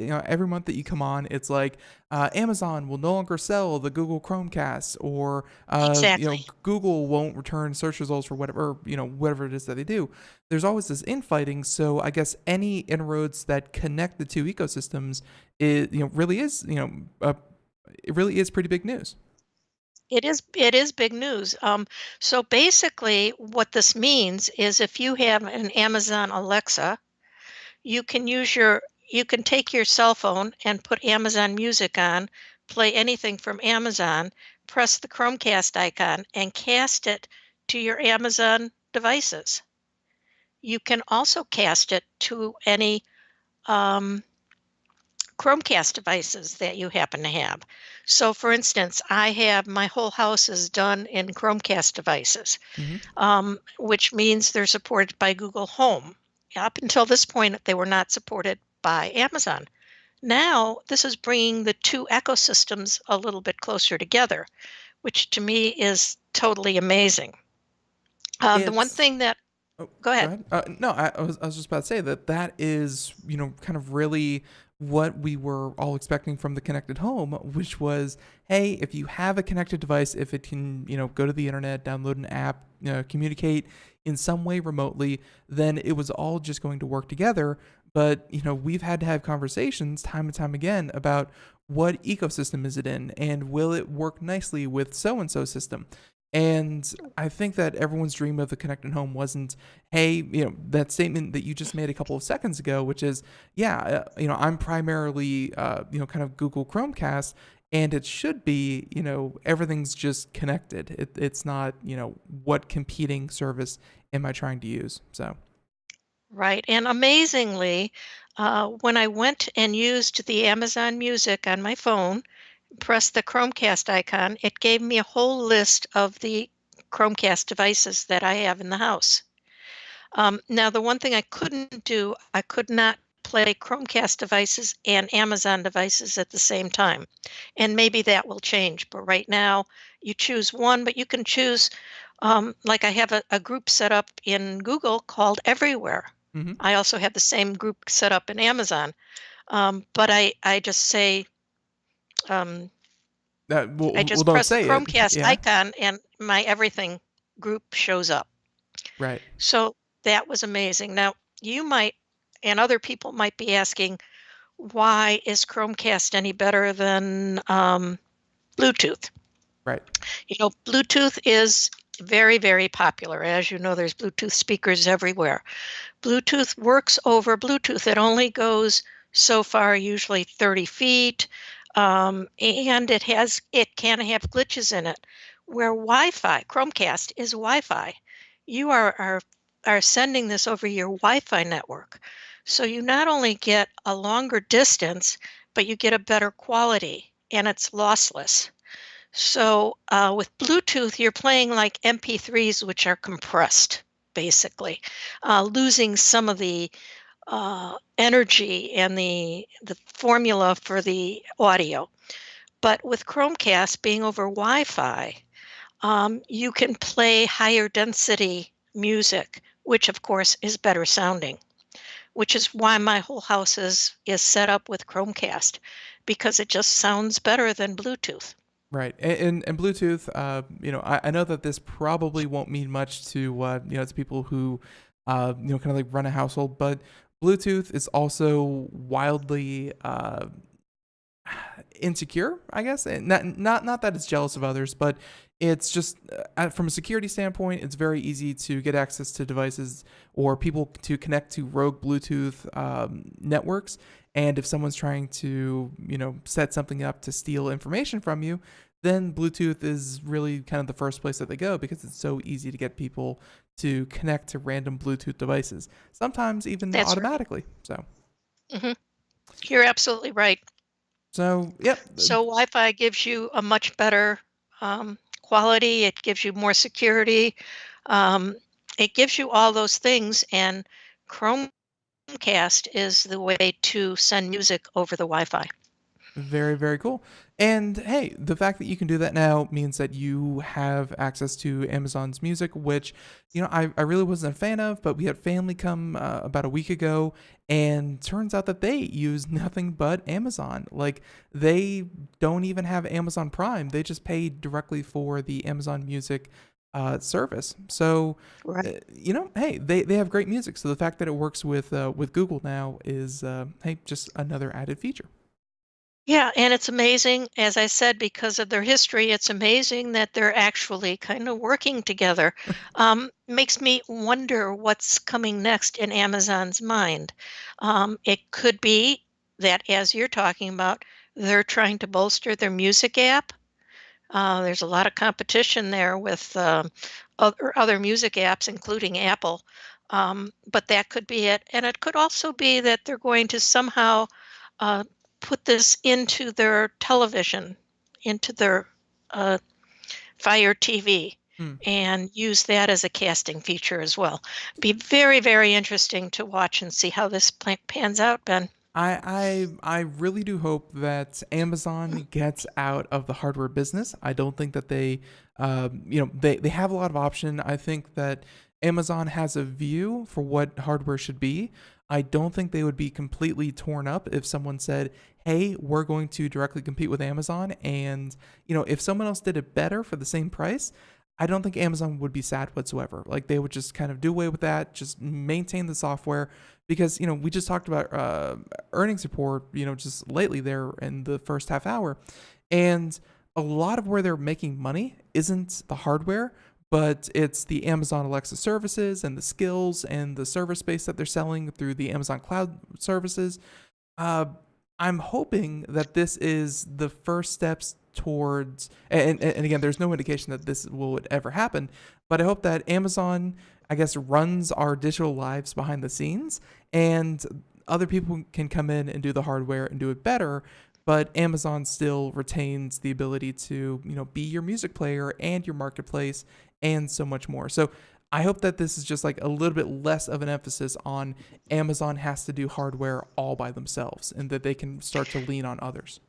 month that you come on, it's like Amazon will no longer sell the Google Chromecast, or Exactly. Google won't return search results for whatever it is that they do. There's always this infighting. So I guess any inroads that connect the two ecosystems is really is it really is pretty big news. It is big news. So basically, what this means is if you have an Amazon Alexa, you can you can take your cell phone and put Amazon Music on, play anything from Amazon, press the Chromecast icon, and cast it to your Amazon devices. You can also cast it to any um, Chromecast devices that you happen to have. So, for instance, I have my whole house is done in Chromecast devices, Mm-hmm. which means they're supported by Google Home. Up until this point, they were not supported by Amazon. Now, this is bringing the two ecosystems a little bit closer together, which to me is totally amazing. The one It's thing that, Oh, go go ahead. ahead. No, I was just about to say that is, kind of really what we were all expecting from the connected home, which was, hey, if you have a connected device, if it can, go to the internet, download an app, communicate in some way remotely, then it was all just going to work together. But, we've had to have conversations time and time again about what ecosystem is it in, and will it work nicely with so and so system. And I think that everyone's dream of the connected home wasn't, hey, that statement that you just made a couple of seconds ago, which is, yeah, I'm primarily, kind of Google Chromecast, and it should be, everything's just connected. It's not, what competing service am I trying to use? So, Right. And amazingly, when I went and used the Amazon Music on my phone, pressed the Chromecast icon, it gave me a whole list of the Chromecast devices that I have in the house. Now, the one thing I couldn't do, I could not play Chromecast devices and Amazon devices at the same time. And maybe that will change. But right now, you choose one, but you can choose, like I have a group set up in Google called Everywhere. mm-hmm. I also have the same group set up in Amazon. But I just say, um, I Well, just don't press the say it. Chromecast Yeah. icon and my everything group shows up. Right. So that was amazing. Now, you might, and other people might be asking, why is Chromecast any better than Bluetooth. Right. Bluetooth is very, very popular. As you know, there's Bluetooth speakers everywhere. Bluetooth works over Bluetooth. It only goes so far, usually 30 feet, and it can have glitches in it. Where Wi-Fi, Chromecast is Wi-Fi. You are sending this over your Wi-Fi network, so you not only get a longer distance, but you get a better quality, and it's lossless. So with Bluetooth, you're playing like MP3s, which are compressed, basically, losing some of the energy and the formula for the audio. But with Chromecast being over Wi-Fi, you can play higher density music, which of course is better sounding, which is why my whole house is set up with Chromecast, because it just sounds better than Bluetooth. Right. And Bluetooth, I know that this probably won't mean much to, to people who, kind of like run a household, but Bluetooth is also wildly insecure, I guess. And not that it's jealous of others, but it's just from a security standpoint, it's very easy to get access to devices or people to connect to rogue Bluetooth networks. And if someone's trying to, set something up to steal information from you, then Bluetooth is really kind of the first place that they go, because it's so easy to get people to connect to random Bluetooth devices, sometimes even That's automatically. Right. So you're absolutely right. So, yep. So Wi-Fi gives you a much better quality. It gives you more security. It gives you all those things, and Chromecast is the way to send music over the Wi-Fi. Very, very cool. And hey, the fact that you can do that now means that you have access to Amazon's music, which, I really wasn't a fan of, but we had family come about a week ago, and turns out that they use nothing but Amazon. Like, they don't even have Amazon Prime. They just pay directly for the Amazon Music service. So, Right. hey, they have great music. So the fact that it works with Google now is, hey, just another added feature. Yeah, and it's amazing, as I said, because of their history, it's amazing that they're actually kind of working together. Makes me wonder what's coming next in Amazon's mind. It could be that, as you're talking about, they're trying to bolster their music app. There's a lot of competition there with other music apps, including Apple. But that could be it. And it could also be that they're going to somehow uh, put this into their television, into their Fire TV, and use that as a casting feature as well. Be very, very interesting to watch and see how this pans out, Ben. I really do hope that Amazon gets out of the hardware business. I don't think that they have a lot of option. I think that Amazon has a view for what hardware should be. I don't think they would be completely torn up if someone said, hey, we're going to directly compete with Amazon. And, if someone else did it better for the same price, I don't think Amazon would be sad whatsoever. Like, they would just kind of do away with that, just maintain the software. Because, we just talked about earnings report, just lately there in the first half hour. And a lot of where they're making money isn't the hardware, but it's the Amazon Alexa services and the skills and the server space that they're selling through the Amazon Cloud services. I'm hoping that this is the first steps towards, and again, there's no indication that this would ever happen, but I hope that Amazon, I guess, runs our digital lives behind the scenes, and other people can come in and do the hardware and do it better, but Amazon still retains the ability to, be your music player and your marketplace and so much more. So I hope that this is just like a little bit less of an emphasis on Amazon has to do hardware all by themselves, and that they can start to lean on others.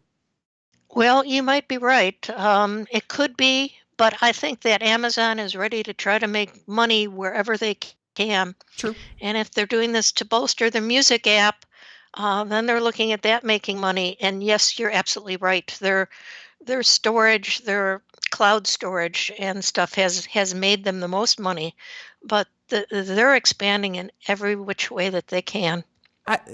Well, you might be right. It could be, but I think that Amazon is ready to try to make money wherever they can. True. And if they're doing this to bolster their music app, then they're looking at that making money. And yes, you're absolutely right. Their storage, their cloud storage and stuff has made them the most money, but they're expanding in every which way that they can.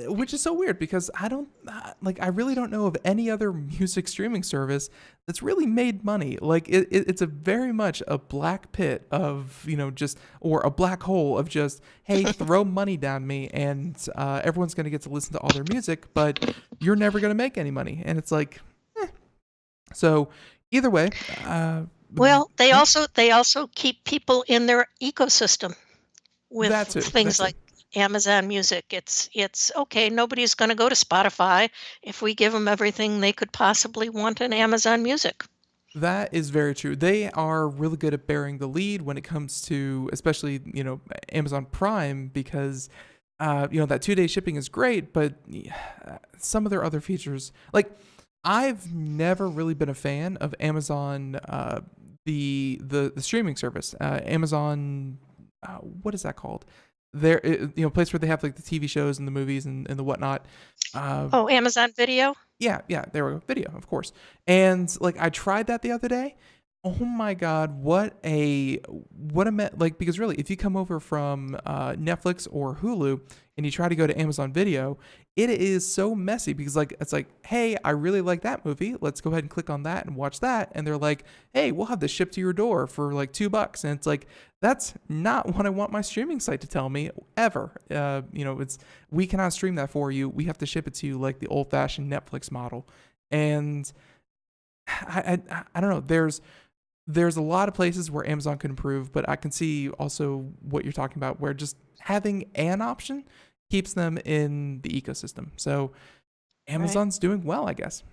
Which is so weird because I don't I really don't know of any other music streaming service that's really made money. Like it's a very much a black pit of just, or a black hole of just, hey, throw money down me and everyone's gonna get to listen to all their music, but you're never gonna make any money. And it's like, so either way. Well, they also keep people in their ecosystem with That too. things like Amazon Music. It's okay. Nobody's going to go to Spotify if we give them everything they could possibly want in Amazon Music. That is very true. They are really good at bearing the lead when it comes to, especially, Amazon Prime, because, that 2-day shipping is great, but some of their other features, like, I've never really been a fan of Amazon, the streaming service, Amazon, what is that called? There, place where they have like the TV shows and the movies and the whatnot. Amazon Video? Yeah, there we go. Video, of course. And like I tried that the other day. Oh my God, because really, if you come over from Netflix or Hulu and you try to go to Amazon Video, it is so messy because it's like, hey, I really like that movie. Let's go ahead and click on that and watch that. And they're like, hey, we'll have this shipped to your door for like $2. And it's like, that's not what I want my streaming site to tell me ever. We cannot stream that for you. We have to ship it to you like the old-fashioned Netflix model. And I don't know. There's a lot of places where Amazon could improve, but I can see also what you're talking about, where just having an option keeps them in the ecosystem. So Amazon's doing well, I guess.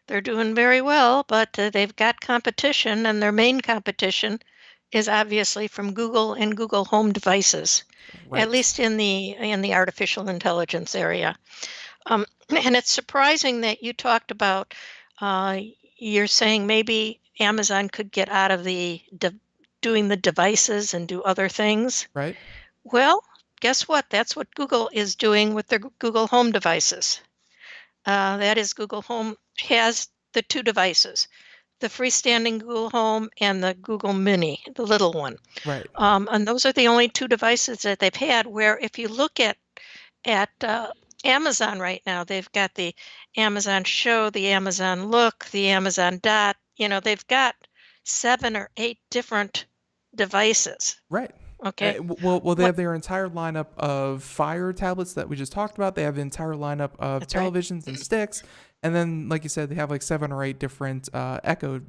They're doing very well, but they've got competition, and their main competition is obviously from Google and Google Home devices, Right. at least in the artificial intelligence area. And it's surprising that you talked about. You're saying maybe Amazon could get out of doing the devices and do other things. Right. Well, guess what? That's what Google is doing with their Google Home devices. That is, Google Home has the two devices, the freestanding Google Home and the Google Mini, the little one. Right. And those are the only two devices that they've had where, if you look at Amazon right now, they've got the Amazon Show, the Amazon Look, the Amazon Dot. They've got 7 or 8 different devices. Right. Okay. Well, they have their entire lineup of Fire tablets that we just talked about. They have the entire lineup of That's right. televisions and sticks. And then, like you said, they have like 7 or 8 different Echo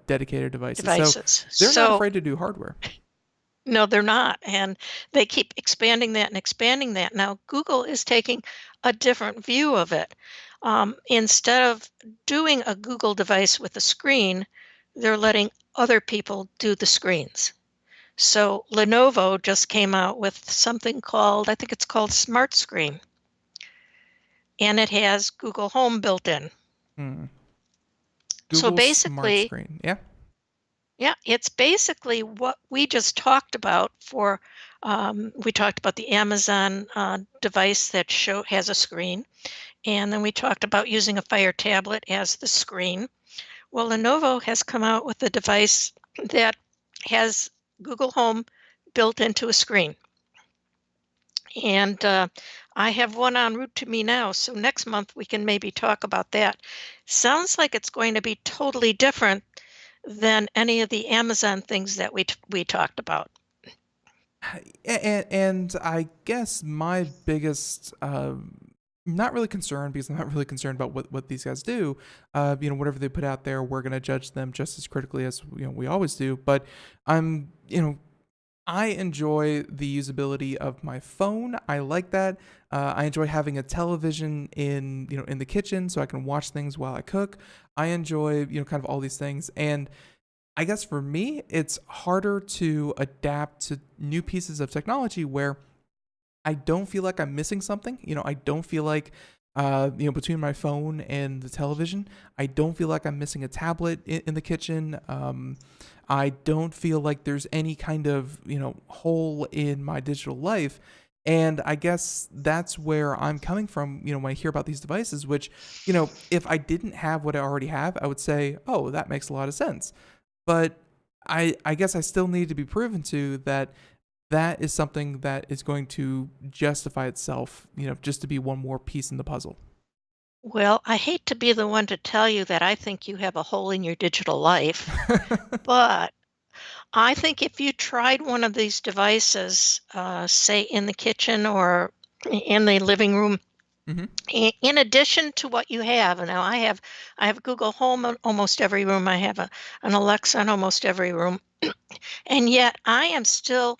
dedicated devices. So they're not afraid to do hardware. No, they're not. And they keep expanding that and expanding that. Now, Google is taking a different view of it. Instead of doing a Google device with a screen, they're letting other people do the screens. So Lenovo just came out with something called, I think it's called Smart Screen. And it has Google Home built in. So basically, Smart Screen. Yeah. Yeah, it's basically what we just talked about we talked about the Amazon device that has a screen. And then we talked about using a Fire tablet as the screen. Well, Lenovo has come out with a device that has Google Home built into a screen. And I have one en route to me now, so next month we can maybe talk about that. Sounds like it's going to be totally different than any of the Amazon things that we talked about. And I guess my biggest, not really concerned, because I'm not really concerned about what these guys do. Whatever they put out there, we're going to judge them just as critically as we always do. But I enjoy the usability of my phone. I like that. I enjoy having a television in the kitchen so I can watch things while I cook. I enjoy kind of all these things. And I guess for me, it's harder to adapt to new pieces of technology where I don't feel like I'm missing something. I don't feel like between my phone and the television, I don't feel like I'm missing a tablet in the kitchen. I don't feel like there's any kind of, hole in my digital life. And I guess that's where I'm coming from, when I hear about these devices, which, if I didn't have what I already have, I would say, oh, that makes a lot of sense. But I guess I still need to be proven to that that is something that is going to justify itself, just to be one more piece in the puzzle. Well, I hate to be the one to tell you that I think you have a hole in your digital life, but I think if you tried one of these devices, say in the kitchen or in the living room, Hmm. in addition to what you have, and now I have Google Home in almost every room. I have an Alexa in almost every room, and yet I am still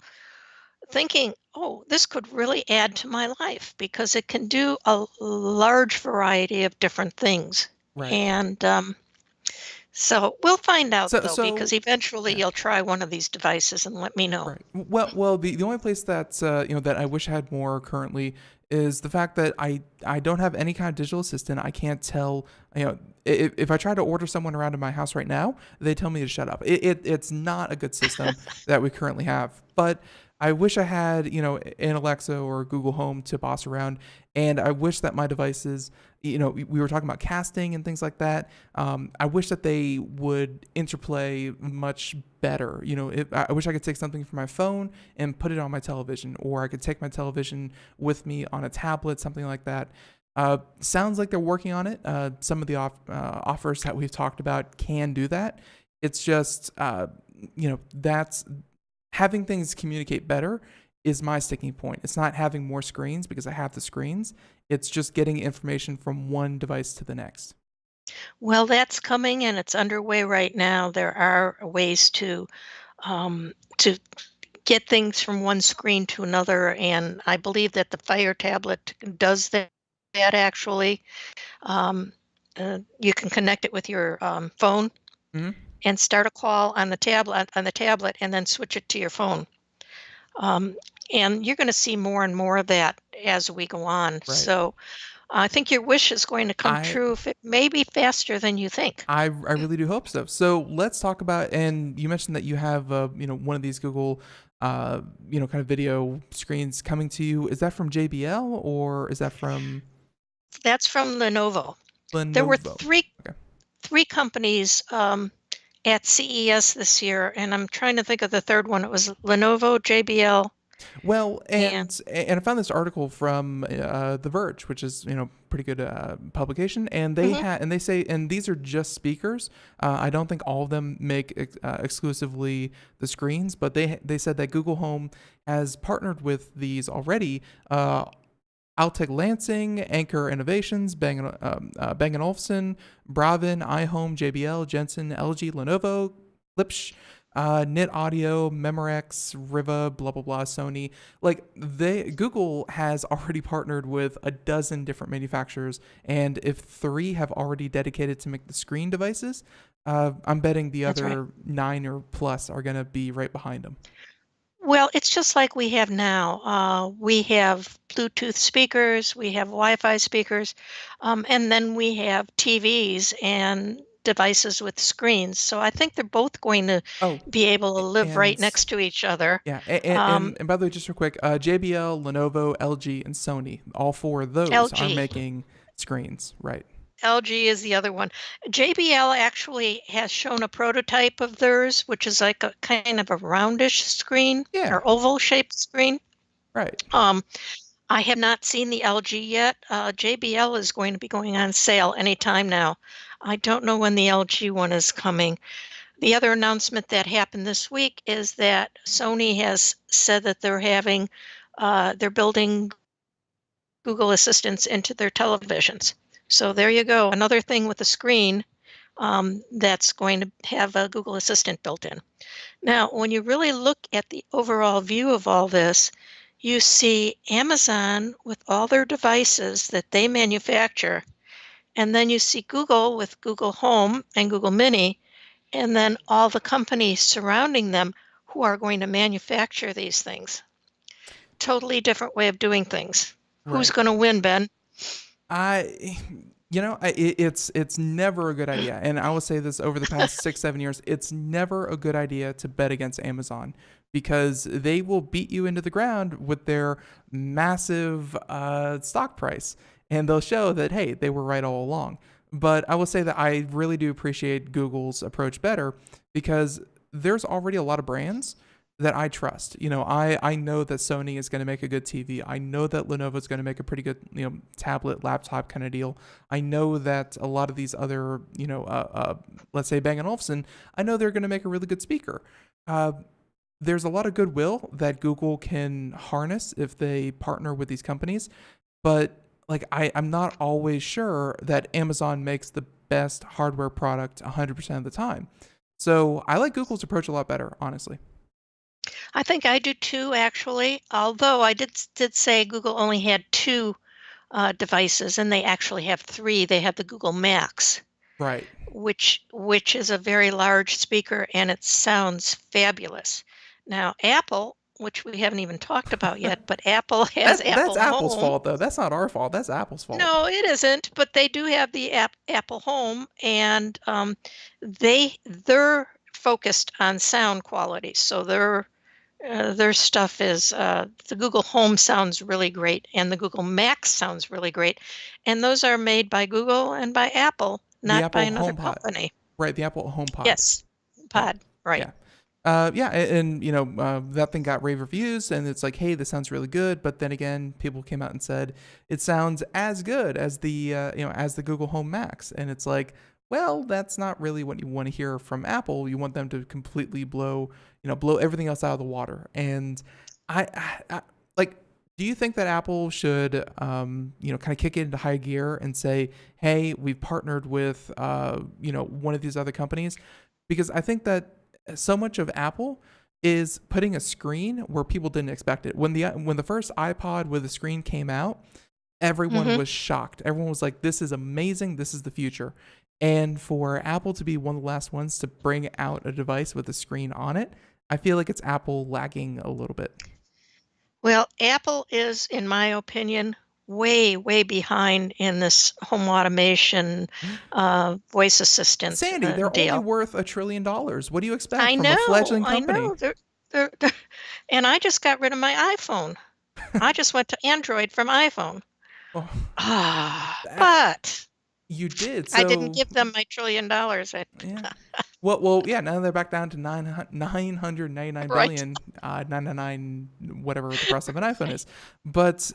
thinking, oh, this could really add to my life because it can do a large variety of different things. Right. And so we'll find out though, because So eventually yeah. you'll try one of these devices and let me know. Right. Well, the only place that's that I wish I had more currently is the fact that I don't have any kind of digital assistant. I can't tell, if I try to order someone around in my house right now, they tell me to shut up. It's not a good system that we currently have. But I wish I had, an Alexa or Google Home to boss around, and I wish that my devices, we were talking about casting and things like that. I wish that they would interplay much better. I wish I could take something from my phone and put it on my television, or I could take my television with me on a tablet, something like that. Sounds like they're working on it. Some of the offers that we've talked about can do that. It's just, that's having things communicate better is my sticking point. It's not having more screens because I have the screens. It's just getting information from one device to the next. Well, that's coming and it's underway right now. There are ways to get things from one screen to another, and I believe that the Fire tablet does that actually. You can connect it with your phone Hmm. and start a call on the tablet and then switch it to your phone. Um, and you're going to see more and more of that as we go on. Right. So I think your wish is going to come I true, if it may be faster than you think. I really do hope so. So let's talk about, and you mentioned that you have one of these Google kind of video screens coming to you. Is that from JBL or is that from That's from Lenovo. There were Lenovo? Okay. three companies at CES this year, and I'm trying to think of the third one. It was Lenovo, JBL, Well, and and I found this article from The Verge, which is pretty good publication, and mhm, they say, and these are just speakers. I don't think all of them make exclusively the screens, but they said that Google Home has partnered with these already. Altec Lansing, Anchor Innovations, Bang & Olufsen, Bravin, iHome, JBL, Jensen, LG, Lenovo, Lipsch, Knit Audio, Memorex, Riva, blah blah blah, Sony. Like Google has already partnered with a dozen different manufacturers, and if 3 have already dedicated to make the screen devices, I'm betting the that's right. other 9 or plus are gonna be right behind them. Well, it's just like we have now. We have Bluetooth speakers, we have Wi-Fi speakers, and then we have TVs and devices with screens. So I think they're both going to Oh, be able to live right and next to each other. yeah, Um, and by the way, just real quick, JBL, Lenovo, LG, and Sony, all 4 of those are LG. making screens, right? LG is the other one. JBL actually has shown a prototype of theirs, which is like a kind of a roundish screen Yeah, or oval shaped screen. right. Um, I have not seen the LG yet. JBL is going to be going on sale anytime now. I don't know when the LG one is coming. The other announcement that happened this week is that Sony has said that they're building Google Assistants into their televisions. So there you go, another thing with a screen that's going to have a Google Assistant built in. Now, when you really look at the overall view of all this, you see Amazon with all their devices that they manufacture, and then you see Google with Google Home and Google Mini, and then all the companies surrounding them who are going to manufacture these things. Totally different way of doing things. Who's Right. going to win, Ben? I, it's never a good idea, and I will say this over the past 6-7 years, it's never a good idea to bet against Amazon because they will beat you into the ground with their massive stock price, and they'll show that hey, they were right all along. But I will say that I really do appreciate Google's approach better because there's already a lot of brands that I trust. I know that Sony is going to make a good TV. I know that Lenovo is going to make a pretty good, tablet, laptop kind of deal. I know that a lot of these other, let's say Bang & Olufsen, I know they're going to make a really good speaker. There's a lot of goodwill that Google can harness if they partner with these companies, but I'm not always sure that Amazon makes the best hardware product 100% of the time. So I like Google's approach a lot better, honestly. I think I do too, actually. Although I did say Google only had two devices, and they actually have three. They have the Google Max, Right. which is a very large speaker, and it sounds fabulous. Now, Apple, which we haven't even talked about yet, but Apple has Apple That's Apple's Home. fault, though. That's not our fault. That's Apple's fault. No, it isn't. But they do have the Apple Home, and they're focused on sound quality. So their stuff is the Google Home sounds really great, and the Google Max sounds really great, and those are made by Google and by Apple, not by another company. Right, the Apple HomePod. Yes, pod. Right. Yeah. And that thing got rave reviews, and it's like, hey, this sounds really good. But then again, people came out and said it sounds as good as as the Google Home Max, and it's like, well, that's not really what you want to hear from Apple. You want them to completely blow everything else out of the water. And I do you think that Apple should, kind of kick it into high gear and say, hey, we've partnered with, one of these other companies? Because I think that so much of Apple is putting a screen where people didn't expect it. When the first iPod with a screen came out, everyone was shocked. Everyone was like, this is amazing. This is the future. And for Apple to be one of the last ones to bring out a device with a screen on it, I feel like it's Apple lagging a little bit. Well, Apple is, in my opinion, way, way behind in this home automation voice assistant Sandy, they're deal. only worth $1 trillion. What do you expect from a fledgling company? I know. They're, and I just got rid of my iPhone. I just went to Android from iPhone. Oh, but you did. I didn't give them my $1 trillion. Yeah. Well, yeah. Now they're back down to 999 billion, 999 whatever the price of an iPhone is. But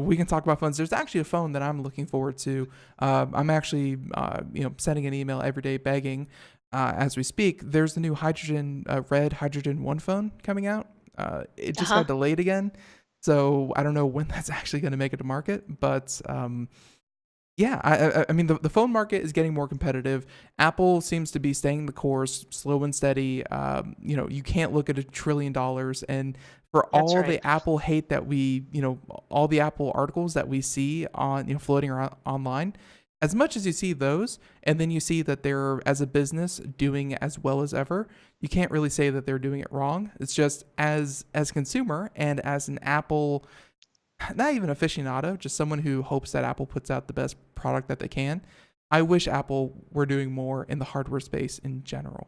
we can talk about phones. There's actually a phone that I'm looking forward to. I'm actually sending an email every day begging as we speak. There's the new red Hydrogen 1 phone coming out. It just got delayed again. So I don't know when that's actually going to make it to market, but I mean the phone market is getting more competitive. Apple seems to be staying the course, slow and steady. You can't look at $1 trillion, and for all the Apple hate that all the Apple articles that we see on floating around online, as much as you see those, and then you see that they're, as a business, doing as well as ever, you can't really say that they're doing it wrong. It's just as a consumer and as an Apple, not even aficionado, just someone who hopes that Apple puts out the best product that they can. I wish Apple were doing more in the hardware space in general.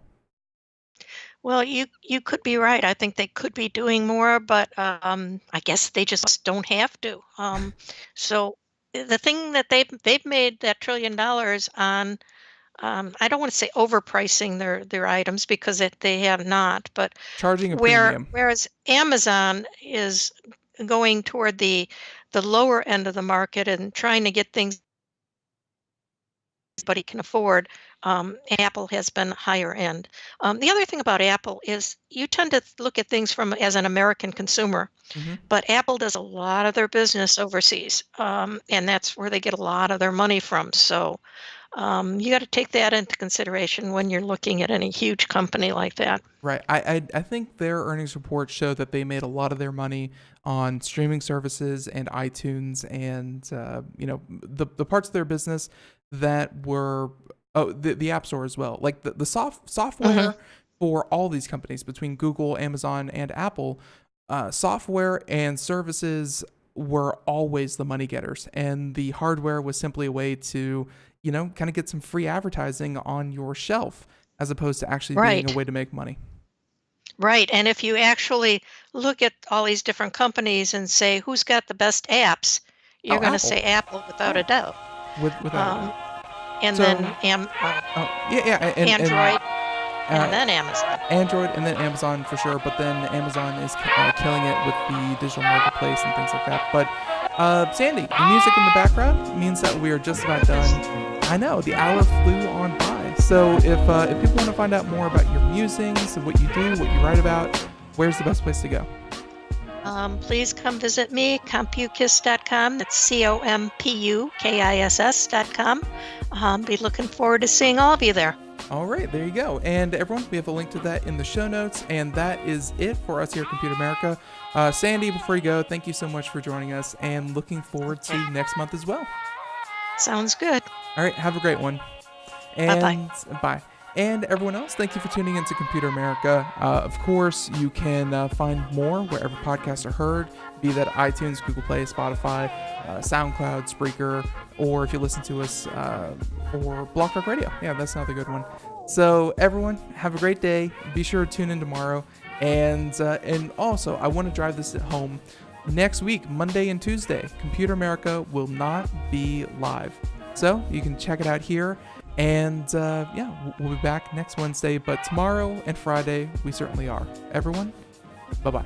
Well, you could be right. I think they could be doing more, but I guess they just don't have to. So the thing that they've made that $1 trillion on, I don't want to say overpricing their items, because they have not, but charging a premium. Whereas Amazon is going toward the lower end of the market and trying to get things everybody can afford. Apple has been higher end. The other thing about Apple is you tend to look at things as an American consumer, but Apple does a lot of their business overseas, and that's where they get a lot of their money from. So you got to take that into consideration when you're looking at any huge company like that. Right. I think their earnings report showed that they made a lot of their money on streaming services and iTunes and the parts of their business that were the App Store as well. Like the software for all these companies, between Google, Amazon, and Apple, software and services were always the money getters, and the hardware was simply a way to kind of get some free advertising on your shelf, as opposed to actually being a way to make money. Right. And if you actually look at all these different companies and say, who's got the best apps, you're going to say Apple without a doubt. Without a doubt. And So- then and Android. And then Amazon. Android, and then Amazon for sure. But then Amazon is killing it with the digital marketplace and things like that. But Sandy, the music in the background means that we are just about done. I know, the hour flew on by. So if people want to find out more about your musings and what you do, what you write about, where's the best place to go? Please come visit me, Compukiss.com. That's COMPUKISS.com. Be looking forward to seeing all of you there. All right, there you go. And everyone, we have a link to that in the show notes. And that is it for us here at Computer America. Sandy, before you go, thank you so much for joining us and looking forward to next month as well. Sounds good. All right, have a great one. And Bye-bye. Bye. And everyone else, thank you for tuning into Computer America. Of course, you can find more wherever podcasts are heard, be that iTunes, Google Play, Spotify, SoundCloud, Spreaker, or if you listen to us, or Block Talk Radio. Yeah, that's another good one. So everyone, have a great day. Be sure to tune in tomorrow. And also, I want to drive this at home. Next week, Monday and Tuesday, Computer America will not be live. So you can check it out here. And we'll be back next Wednesday, but tomorrow and Friday, we certainly are. Everyone, bye-bye.